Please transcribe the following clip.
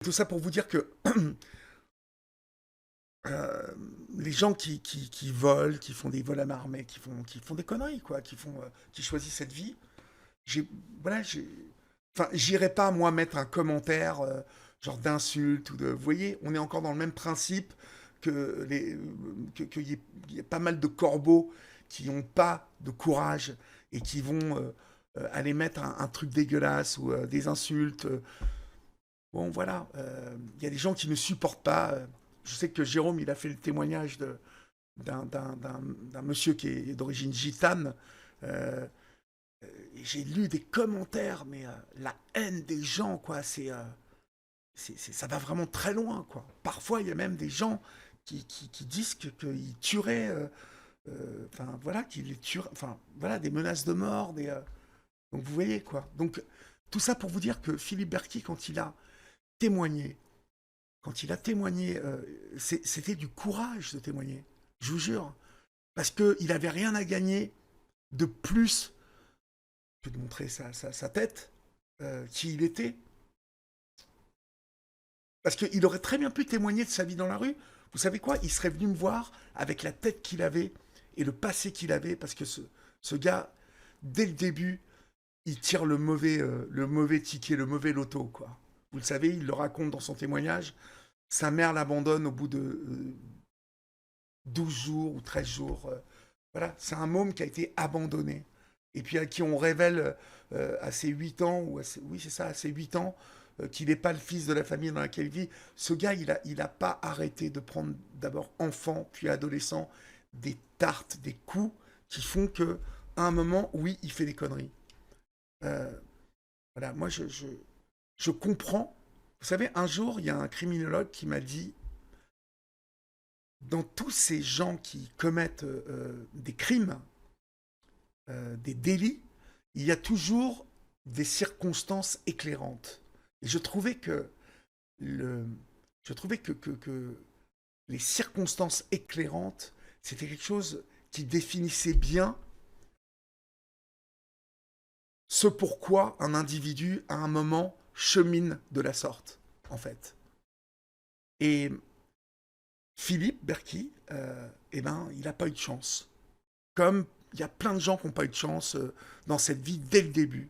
Tout ça pour vous dire que les gens qui volent, qui font des vols à main armée, qui font des conneries, quoi, qui choisissent cette vie, j'ai, voilà, enfin, j'irai pas, moi, mettre un commentaire, genre d'insulte ou de, vous voyez, on est encore dans le même principe qu'il y ait pas mal de corbeaux qui n'ont pas de courage et qui vont aller mettre un truc dégueulasse ou des insultes. Bon, voilà, il y a des gens qui ne supportent pas. Je sais que Jérôme, il a fait le témoignage d'un monsieur qui est d'origine gitane. Euh, j'ai lu des commentaires, mais la haine des gens, quoi, ça va vraiment très loin, quoi. Parfois, il y a même des gens qui disent qu'ils tueraient, enfin, voilà, qu'ils les tueraient, enfin, voilà, des menaces de mort, donc vous voyez, quoi. Donc, tout ça pour vous dire que Philippe Bercky, témoigné, quand il a témoigné, c'était du courage de témoigner, je vous jure, parce qu'il n'avait rien à gagner de plus que de montrer sa tête, qui il était. Parce qu'il aurait très bien pu témoigner de sa vie dans la rue. Vous savez quoi? Il serait venu me voir avec la tête qu'il avait et le passé qu'il avait, parce que ce gars, dès le début, il tire le mauvais ticket, le mauvais loto, quoi. Vous le savez, il le raconte dans son témoignage. Sa mère l'abandonne au bout de 12 jours ou 13 jours. Voilà, c'est un môme qui a été abandonné. Et puis à qui on révèle à ses 8 ans, oui c'est ça, à ses 8 ans, qu'il n'est pas le fils de la famille dans laquelle il vit. Ce gars, il a pas arrêté de prendre d'abord enfant, puis adolescent, des tartes, des coups qui font que à un moment, oui, il fait des conneries. Euh, voilà, moi je comprends. Vous savez, un jour, il y a un criminologue qui m'a dit, dans tous ces gens qui commettent des crimes, des délits, il y a toujours des circonstances éclairantes. Et le, je trouvais que les circonstances éclairantes, c'était quelque chose qui définissait bien ce pourquoi un individu, à un moment, chemine de la sorte, en fait. Et Philippe Bercky, eh ben, il n'a pas eu de chance. Comme il y a plein de gens qui n'ont pas eu de chance dans cette vie dès le début.